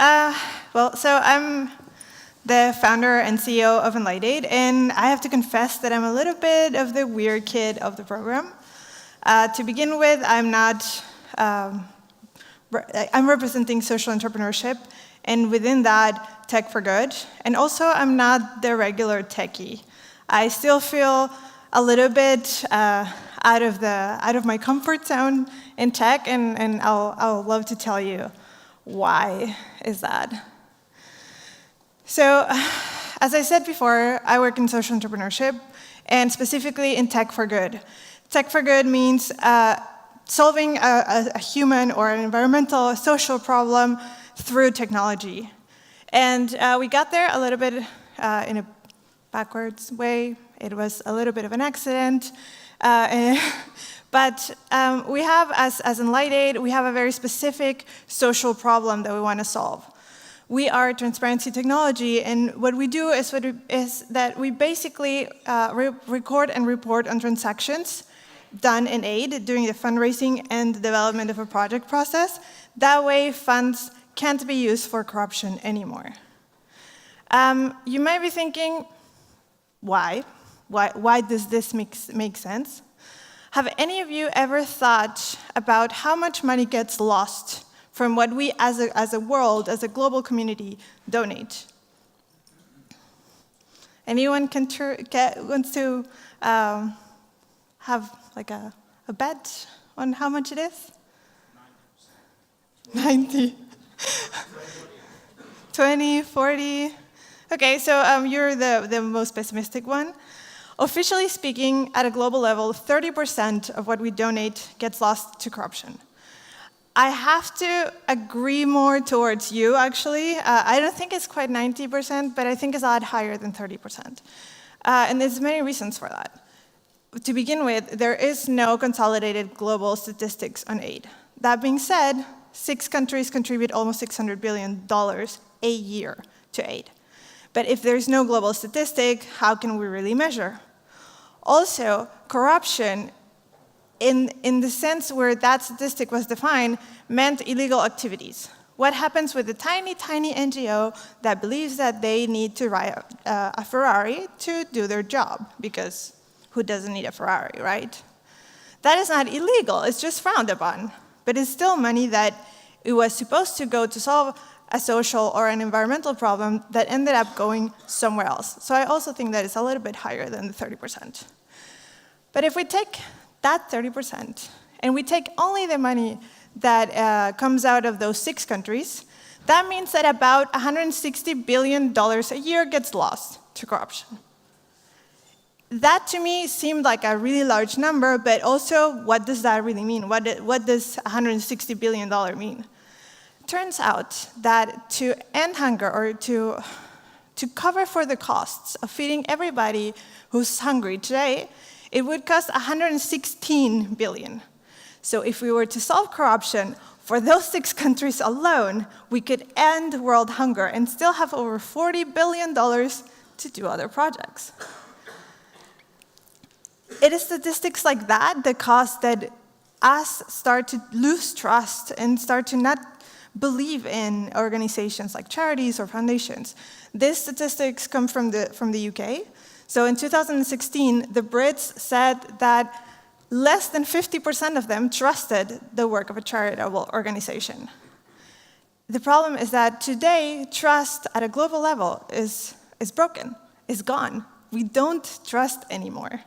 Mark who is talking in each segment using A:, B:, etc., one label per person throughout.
A: So I'm the founder and CEO of EnlightAID, and I have to confess that I'm a little bit of the weird kid of the program. To begin with, I'm representing social entrepreneurship, and within that, Tech4Good. And also, I'm not the regular techie. I still feel a little bit out of my comfort zone in tech, and I'll love to tell you why is that. So, as I said before, I work in social entrepreneurship, and specifically in Tech4Good. Tech4Good means solving a human or an environmental or social problem through technology. And we got there a little bit in a backwards way. It was a little bit of an accident. But we have, as EnlightAID, we have a very specific social problem that we want to solve. We are transparency technology, and what we do is that we basically record and report on transactions done in aid during the fundraising and the development of a project process. That way, funds can't be used for corruption anymore. You might be thinking, why? Why does this make sense? Have any of you ever thought about how much money gets lost from what we as a world, as a global community, donate? Anyone wants to have like a bet on how much it is? 90. 20, 40. Okay, so you're the most pessimistic one. Officially speaking, at a global level, 30% of what we donate gets lost to corruption. I have to agree more towards you, actually. I don't think it's quite 90%, but I think it's a lot higher than 30%. And there's many reasons for that. To begin with, there is no consolidated global statistics on aid. That being said, 6 countries contribute almost $600 billion a year to aid. But if there's no global statistic, how can we really measure? Also, corruption, in the sense where that statistic was defined, meant illegal activities. What happens with a tiny, tiny NGO that believes that they need to ride a Ferrari to do their job? Because who doesn't need a Ferrari, right? That is not illegal, it's just frowned upon. But it's still money that it was supposed to go to solve a social or an environmental problem that ended up going somewhere else. So I also think that it's a little bit higher than the 30%. But if we take that 30% and we take only the money that comes out of those 6 countries, that means that about $160 billion a year gets lost to corruption. That, to me, seemed like a really large number, but also, what does that really mean? What does $160 billion mean? Turns out that to end hunger, or to cover for the costs of feeding everybody who's hungry today, it would cost $116 billion. So if we were to solve corruption for those 6 countries alone, we could end world hunger and still have over $40 billion to do other projects. It is statistics like that that cause that us start to lose trust and start to not believe in organizations like charities or foundations. These statistics come from the UK. So in 2016, the Brits said that less than 50% of them trusted the work of a charitable organization. The problem is that today, trust at a global level is broken, is gone. We don't trust anymore.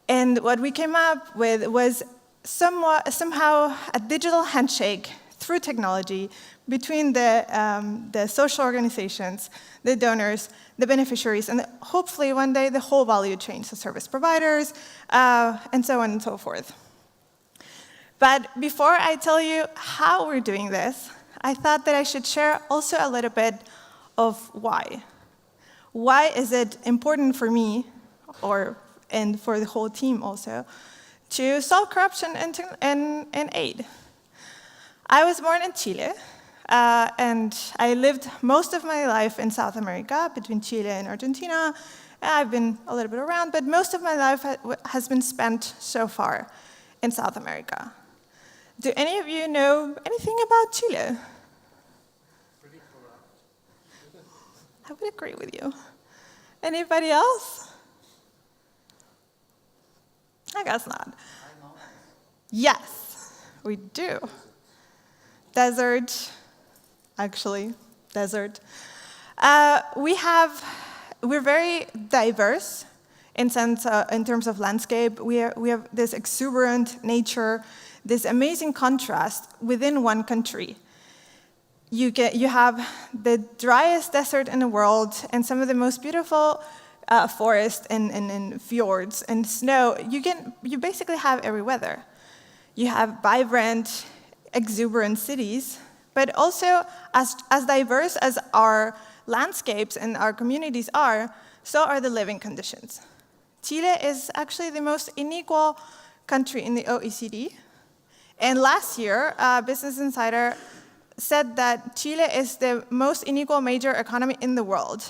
A: And what we came up with was somehow a digital handshake through technology between the social organizations, the donors, the beneficiaries, and hopefully one day the whole value chain, so service providers, and so on and so forth. But before I tell you how we're doing this, I thought that I should share also a little bit of why. Why is it important for me, and for the whole team also, to solve corruption and aid? I was born in Chile, and I lived most of my life in South America, between Chile and Argentina. I've been a little bit around, but most of my life has been spent so far in South America. Do any of you know anything about Chile? I would agree with you. Anybody else? I guess not. Yes, we do. Desert, actually, desert. We're very diverse in terms of landscape. We have this exuberant nature, this amazing contrast within one country. You have the driest desert in the world and some of the most beautiful forests and fjords and snow. You basically have every weather. You have vibrant, exuberant cities, but also as diverse as our landscapes and our communities are, so are the living conditions. Chile is actually the most unequal country in the OECD. And last year, Business Insider said that Chile is the most unequal major economy in the world,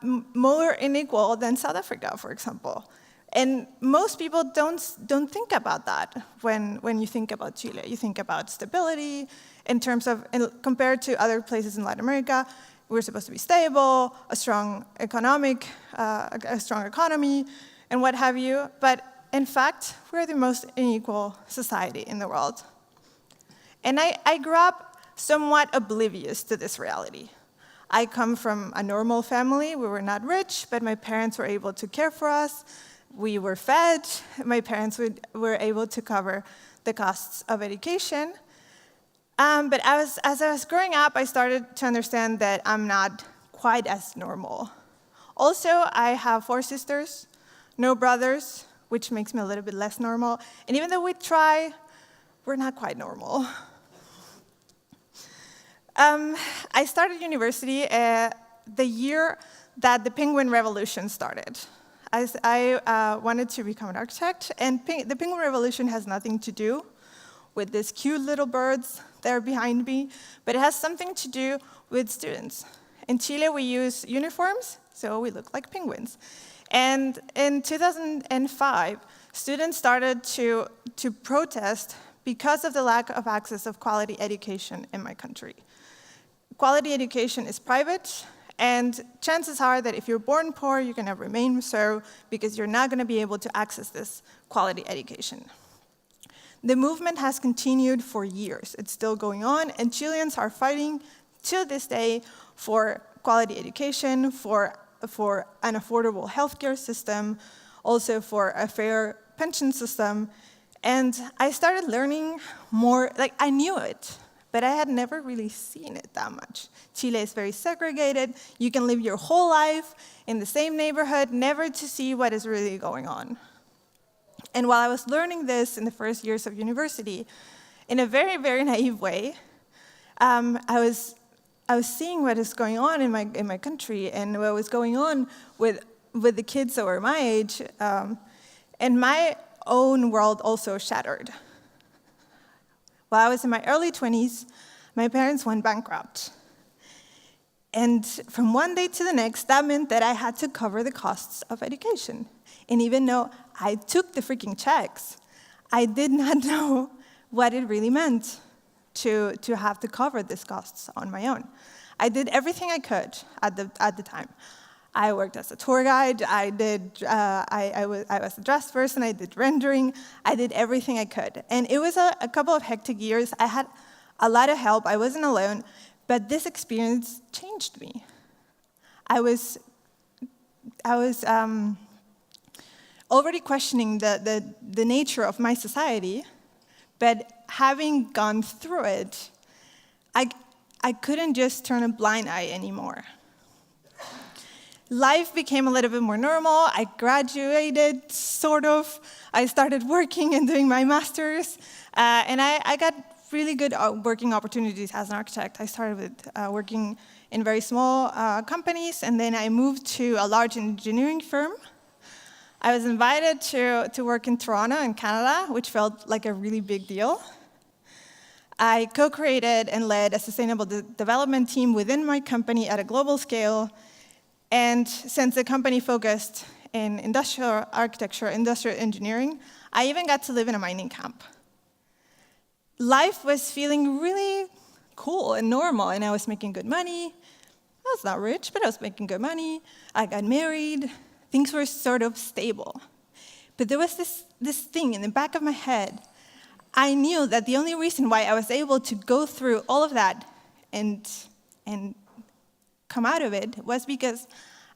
A: more unequal than South Africa, for example. And most people don't think about that when you think about Chile. You think about stability in terms of, compared to other places in Latin America, we're supposed to be stable, a strong economy, and what have you. But in fact, we're the most unequal society in the world. And I grew up somewhat oblivious to this reality. I come from a normal family. We were not rich, but my parents were able to care for us. We were fed. My parents were able to cover the costs of education. But as I was growing up, I started to understand that I'm not quite as normal. Also, I have 4 sisters, no brothers, which makes me a little bit less normal. And even though we try, we're not quite normal. I started university the year that the Penguin Revolution started. I wanted to become an architect, and the Penguin Revolution has nothing to do with these cute little birds that are behind me, but it has something to do with students. In Chile, we use uniforms, so we look like penguins. And in 2005, students started to protest because of the lack of access of quality education in my country. Quality education is private, and chances are that if you're born poor, you're going to remain so because you're not going to be able to access this quality education. The movement has continued for years. It's still going on, and Chileans are fighting to this day for quality education, for an affordable healthcare system, also for a fair pension system. And I started learning more, like I knew it, but I had never really seen it that much. Chile is very segregated. You can live your whole life in the same neighborhood, never to see what is really going on. And while I was learning this in the first years of university, in a very, very naive way, I was seeing what is going on in my country and what was going on with the kids that were my age, and my own world also shattered. While I was in my early 20s, my parents went bankrupt. And from one day to the next, that meant that I had to cover the costs of education. And even though I took the freaking checks, I did not know what it really meant to have to cover these costs on my own. I did everything I could at the time. I worked as a tour guide. I was a dress person. I did rendering. I did everything I could. And it was a couple of hectic years. I had a lot of help. I wasn't alone. But this experience changed me. I was already questioning the nature of my society, but having gone through it, I couldn't just turn a blind eye anymore. Life became a little bit more normal. I graduated, sort of. I started working and doing my master's, and I got really good working opportunities as an architect. I started with working in very small companies, and then I moved to a large engineering firm. I was invited to work in Toronto, in Canada, which felt like a really big deal. I co-created and led a sustainable development team within my company at a global scale. And since the company focused in industrial architecture, industrial engineering, I even got to live in a mining camp. Life was feeling really cool and normal, and I was making good money. I was not rich, but I was making good money. I got married. Things were sort of stable. But there was this thing in the back of my head. I knew that the only reason why I was able to go through all of that and come out of it was because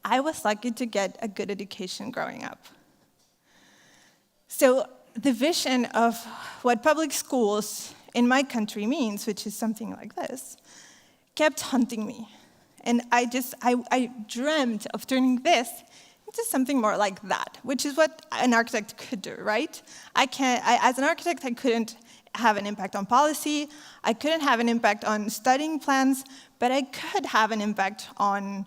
A: I was lucky to get a good education growing up. So the vision of what public schools in my country means, which is something like this, kept haunting me. And I dreamt of turning this into something more like that, which is what an architect could do, right? As an architect, I couldn't have an impact on policy, I couldn't have an impact on studying plans, but I could have an impact on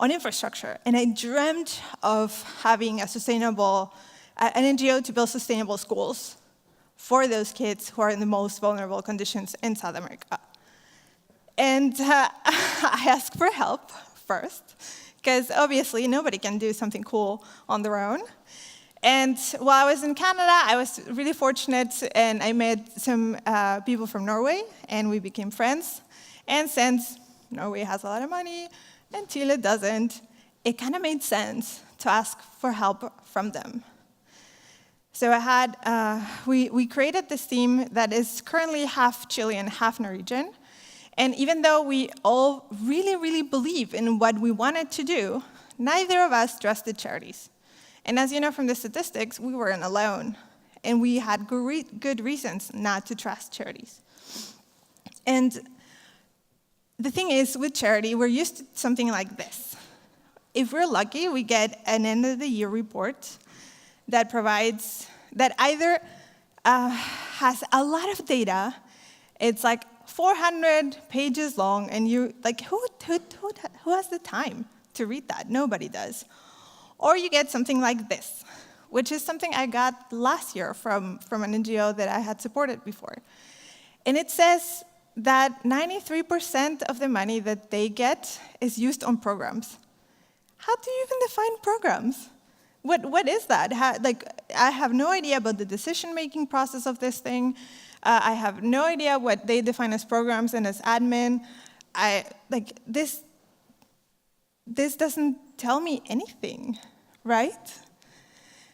A: infrastructure. And I dreamt of having an NGO to build sustainable schools for those kids who are in the most vulnerable conditions in South America. And I asked for help first, because obviously nobody can do something cool on their own. And while I was in Canada, I was really fortunate, and I met some people from Norway, and we became friends. And since Norway has a lot of money, and Chile doesn't, it kind of made sense to ask for help from them. So we created this team that is currently half Chilean, half Norwegian. And even though we all really, really believe in what we wanted to do, neither of us trusted charities. And as you know from the statistics, we weren't alone. And we had good reasons not to trust charities. And the thing is, with charity, we're used to something like this. If we're lucky, we get an end-of-the-year report that either has a lot of data, it's like 400 pages long, and you like, who has the time to read that? Nobody does. Or you get something like this, which is something I got last year from an NGO that I had supported before. And it says that 93% of the money that they get is used on programs. How do you even define programs? What is that? I have no idea about the decision-making process of this thing. I have no idea what they define as programs and as admin. This doesn't tell me anything, right?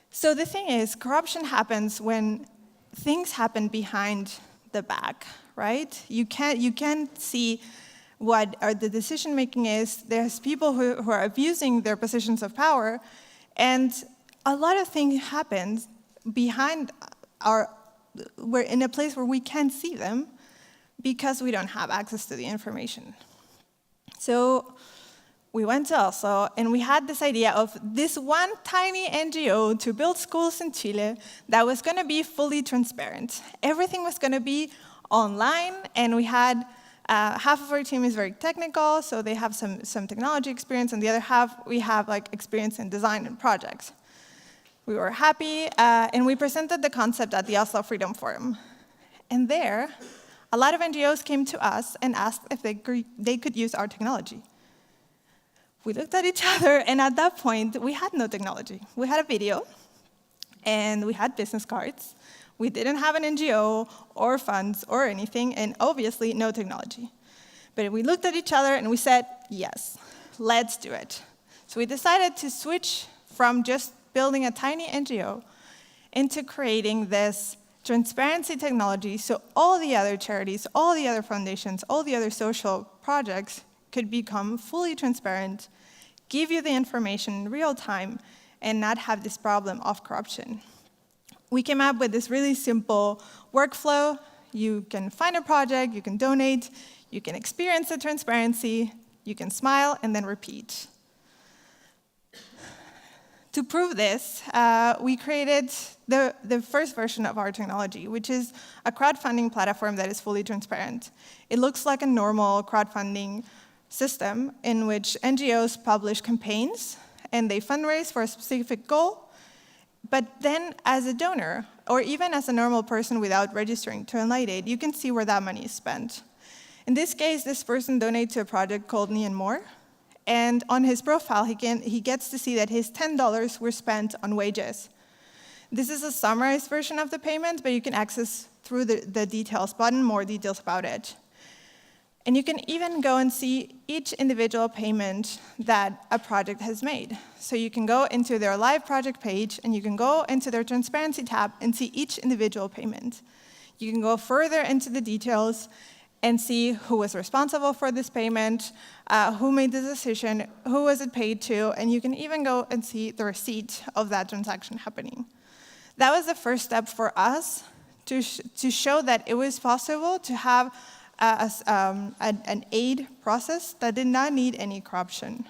A: So the thing is, corruption happens when things happen behind the back, right? You can't see what the decision-making is. There's people who are abusing their positions of power, and a lot of things happen behind we're in a place where we can't see them because we don't have access to the information. So we went to Oslo, and we had this idea of this one tiny NGO to build schools in Chile that was going to be fully transparent. Everything was going to be online, and we had half of our team is very technical, so they have some technology experience, and the other half, we have experience in design and projects. We were happy, and we presented the concept at the Oslo Freedom Forum. And there, a lot of NGOs came to us and asked if they could use our technology. We looked at each other, and at that point, we had no technology. We had a video, and we had business cards. We didn't have an NGO or funds or anything, and obviously no technology. But we looked at each other, and we said, yes, let's do it. So we decided to switch from just building a tiny NGO into creating this transparency technology so all the other charities, all the other foundations, all the other social projects could become fully transparent, give you the information in real time, and not have this problem of corruption. We came up with this really simple workflow. You can find a project, you can donate, you can experience the transparency, you can smile, and then repeat. To prove this, we created the first version of our technology, which is a crowdfunding platform that is fully transparent. It looks like a normal crowdfunding system in which NGOs publish campaigns, and they fundraise for a specific goal. But then, as a donor, or even as a normal person without registering to EnlightAID, you can see where that money is spent. In this case, this person donated to a project called Me and More. And on his profile, he gets to see that his $10 were spent on wages. This is a summarized version of the payment, but you can access through the details button more details about it. And you can even go and see each individual payment that a project has made. So you can go into their live project page, and you can go into their transparency tab and see each individual payment. You can go further into the details and see who was responsible for this payment, who made the decision, who was it paid to, and you can even go and see the receipt of that transaction happening. That was the first step for us to show that it was possible to have an aid process that did not need any corruption.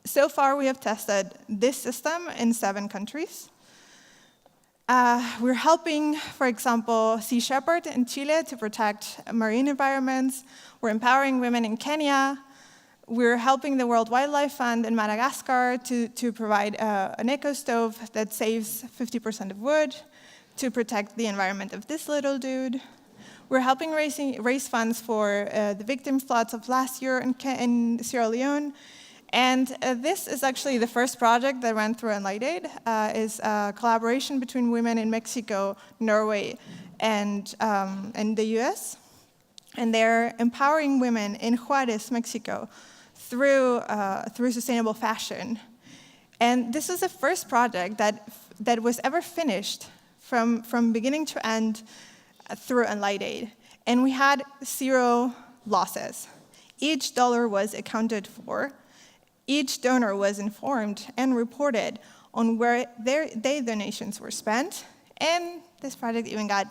A: So far, we have tested this system in 7 countries. We're helping, for example, Sea Shepherd in Chile to protect marine environments. We're empowering women in Kenya. We're helping the World Wildlife Fund in Madagascar to provide an eco stove that saves 50% of wood to protect the environment of this little dude. We're helping raise funds for the victim floods of last year in Sierra Leone. And this is actually the first project that ran through EnlightAID. Is a collaboration between women in Mexico, Norway, and the US. And they're empowering women in Juarez, Mexico, through sustainable fashion. And this is the first project that was ever finished from beginning to end through EnlightAID. And we had 0 losses. Each dollar was accounted for. Each donor was informed and reported on where their donations were spent. And this project even got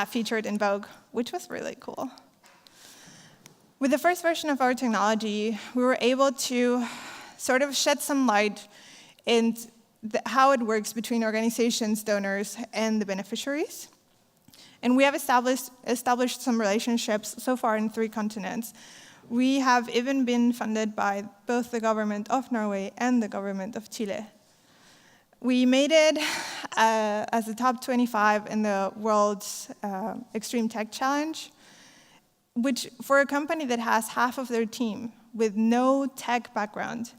A: featured in Vogue, which was really cool. With the first version of our technology, we were able to sort of shed some light into how it works between organizations, donors, and the beneficiaries. And we have established some relationships so far in 3 continents. We have even been funded by both the government of Norway and the government of Chile. We made it as the top 25 in the world's Extreme Tech Challenge, which for a company that has half of their team with no tech background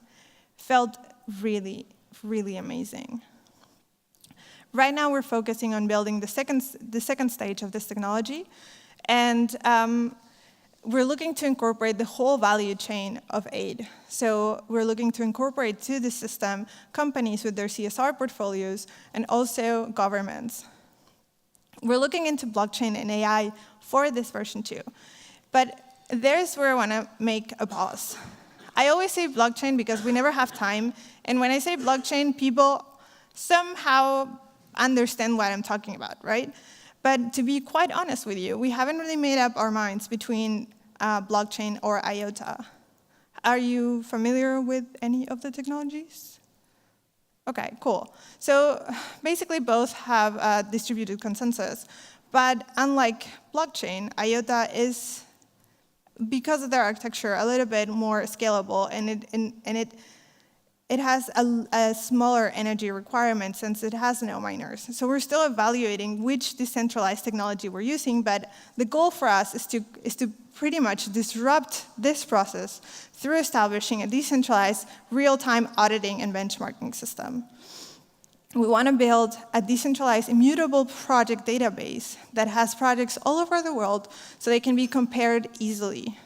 A: felt really, really amazing. Right now, we're focusing on building the second stage of this technology, and we're looking to incorporate the whole value chain of aid. So we're looking to incorporate to the system companies with their CSR portfolios and also governments. We're looking into blockchain and AI for this version 2, but there's where I want to make a pause. I always say blockchain because we never have time, and when I say blockchain, people somehow understand what I'm talking about, right? But to be quite honest with you, we haven't really made up our minds between blockchain or IOTA. Are you familiar with any of the technologies? Okay, cool. So basically both have a distributed consensus, but unlike blockchain, IOTA is, because of their architecture, a little bit more scalable, and it has a smaller energy requirement since it has no miners. So we're still evaluating which decentralized technology we're using, but the goal for us is to pretty much disrupt this process through establishing a decentralized real-time auditing and benchmarking system. We want to build a decentralized immutable project database that has projects all over the world so they can be compared easily.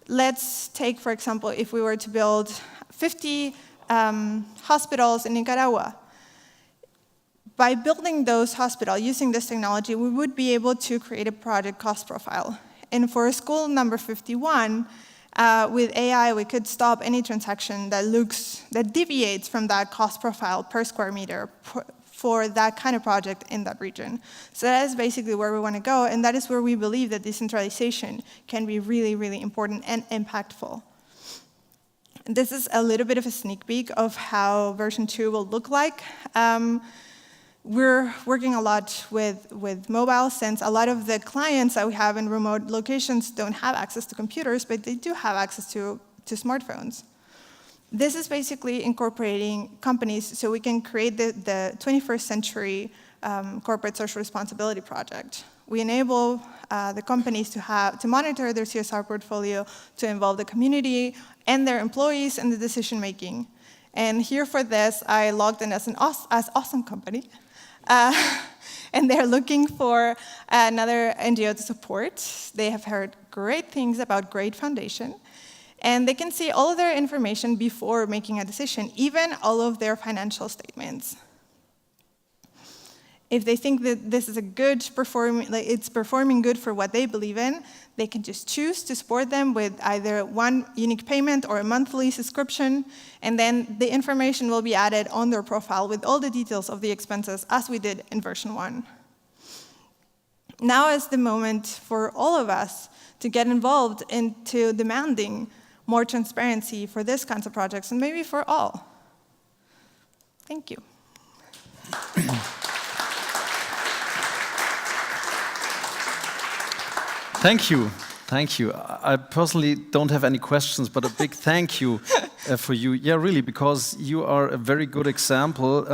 A: Let's take, for example, if we were to build 50 hospitals in Nicaragua. By building those hospitals using this technology, we would be able to create a project cost profile. And for school number 51, with AI, we could stop any transaction that deviates from that cost profile per square meter for that kind of project in that region. So that is basically where we want to go, and that is where we believe that decentralization can be really, really important and impactful. This is a little bit of a sneak peek of how version 2 will look like. We're working a lot with mobile, since a lot of the clients that we have in remote locations don't have access to computers, but they do have access to smartphones. This is basically incorporating companies so we can create the 21st century corporate social responsibility project. We enable the companies to monitor their CSR portfolio, to involve the community and their employees in the decision making. And here for this, I logged in as awesome company. and they're looking for another NGO to support. They have heard great things about Great Foundation, and they can see all of their information before making a decision, even all of their financial statements. If they think that this is a good it's performing good for what they believe in, they can just choose to support them with either one unique payment or a monthly subscription, and then the information will be added on their profile with all the details of the expenses as we did in version 1. Now is the moment for all of us to get involved into demanding more transparency for this kinds of projects, and maybe for all. Thank you.
B: Thank you. Thank you. I personally don't have any questions, but a big thank you for you. Yeah, really, because you are a very good example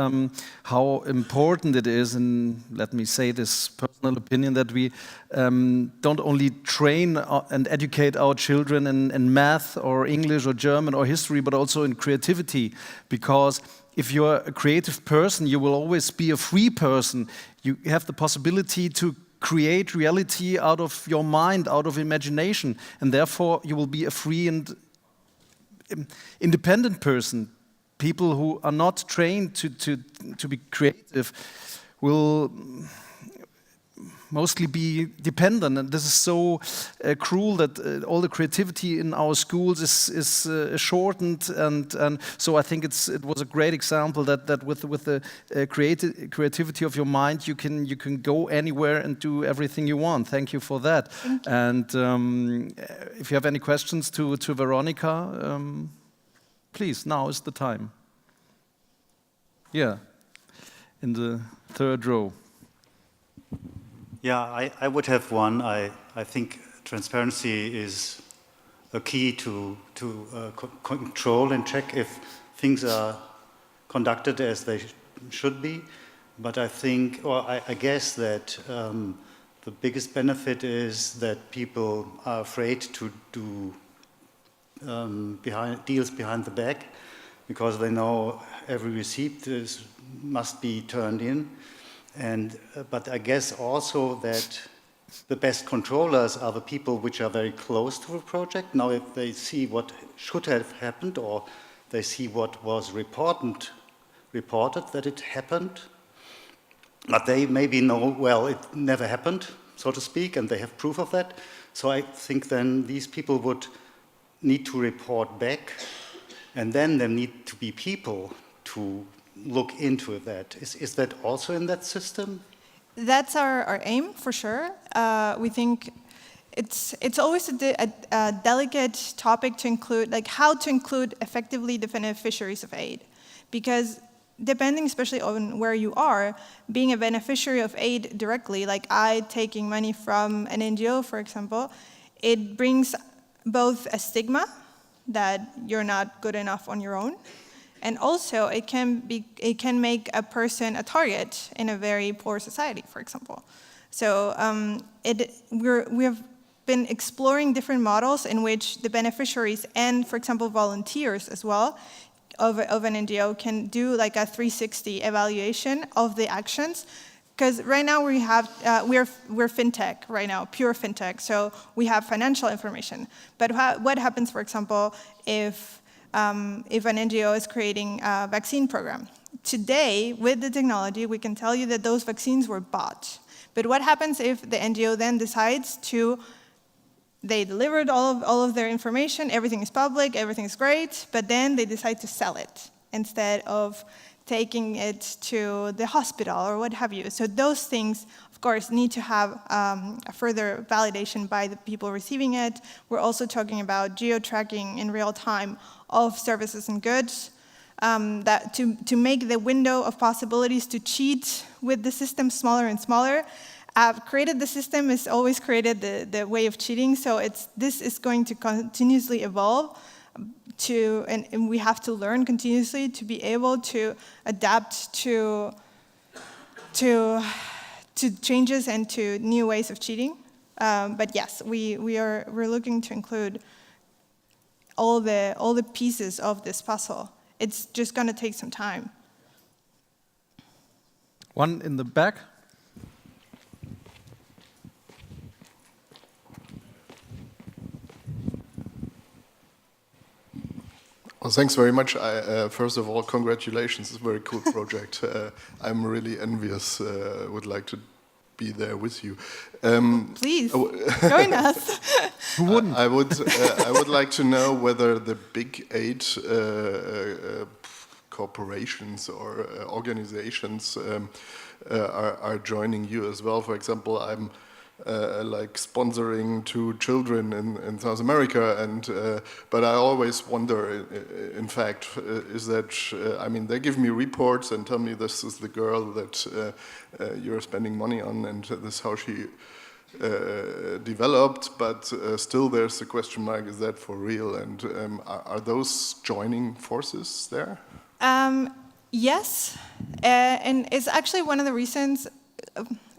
B: how important it is, and let me say this personal opinion, that we don't only train and educate our children in math or English or German or history, but also in creativity. Because if you're a creative person, you will always be a free person. You have the possibility to create reality out of your mind, out of imagination, and therefore you will be a free and independent person. People who are not trained to be creative will mostly be dependent, and this is so cruel that all the creativity in our schools is shortened, and so I think it was a great example that with the creativity of your mind you can go anywhere and do everything you want. Thank you for that.
A: Thank you.
B: And if you have any questions to Veronica, please, now is the time. Yeah, in the third row.
C: Yeah, I would have one. I think transparency is a key to control and check if things are conducted as they should be. But I think, or I guess that the biggest benefit is that people are afraid to do deals behind the back, because they know every receipt must be turned in. But I guess also that the best controllers are the people which are very close to the project. Now, if they see what should have happened, or they see what was reported that it happened, but they maybe know, well, it never happened, so to speak, and they have proof of that. So I think then these people would need to report back, and then there need to be people to look into that. Is that also in that system?
A: That's our aim, for sure. We think it's always a delicate topic to include, like how to include effectively the beneficiaries of aid. Because depending especially on where you are, being a beneficiary of aid directly, like I taking money from an NGO, for example, it brings both a stigma that you're not good enough on your own, and also it can make a person a target in a very poor society, for example. So we have been exploring different models in which the beneficiaries and, for example, volunteers as well of an NGO can do like a 360 evaluation of the actions. Because right now we have we're fintech right now, pure fintech. So we have financial information. But what happens, for example, if an NGO is creating a vaccine program? Today, with the technology, we can tell you that those vaccines were bought. But what happens if the NGO then decides they delivered all of their information, everything is public, everything is great, but then they decide to sell it instead of taking it to the hospital or what have you. So those things, of course, need to have a further validation by the people receiving it. We're also talking about geo-tracking in real time of services and goods, that to make the window of possibilities to cheat with the system smaller and smaller. I've created the system, it's always created the way of cheating, so this is going to continuously evolve and we have to learn continuously to be able to adapt to changes and to new ways of cheating. But yes, we're looking to include all the pieces of this puzzle. It's just going to take some time.
B: One in the back.
D: Well, thanks very much. First of all, congratulations. It's a very cool project. I'm really envious. Would like to be there with you.
A: Please, join us.
B: Who wouldn't?
D: I would like to know whether the big 8 corporations or organizations are joining you as well. For example, I'm like sponsoring 2 children in South America, and but I always wonder, in fact, is that I mean, they give me reports and tell me this is the girl that you're spending money on, and this is how she developed, but still there's the question mark: is that for real? And are those joining forces there?
A: Yes, and it's actually one of the reasons.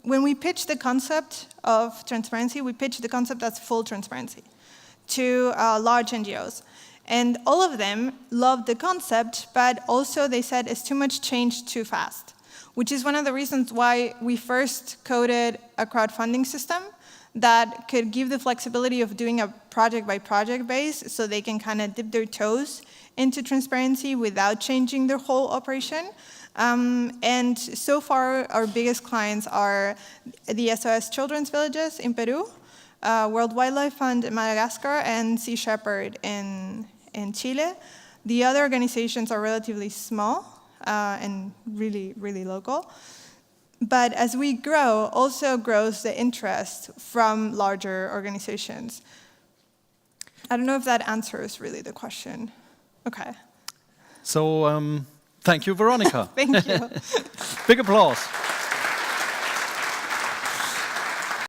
A: When we pitch the concept of transparency, we pitch the concept as full transparency to large NGOs. And all of them loved the concept, but also they said it's too much change too fast, which is one of the reasons why we first coded a crowdfunding system that could give the flexibility of doing a project-by-project base, so they can kind of dip their toes into transparency without changing their whole operation. And so far, our biggest clients are the SOS Children's Villages in Peru, World Wildlife Fund in Madagascar, and Sea Shepherd in Chile. The other organizations are relatively small and really, really local. But as we grow, also grows the interest from larger organizations. I don't know if that answers really the question. Okay.
B: So, thank you, Veronica.
A: Thank you.
B: Big applause.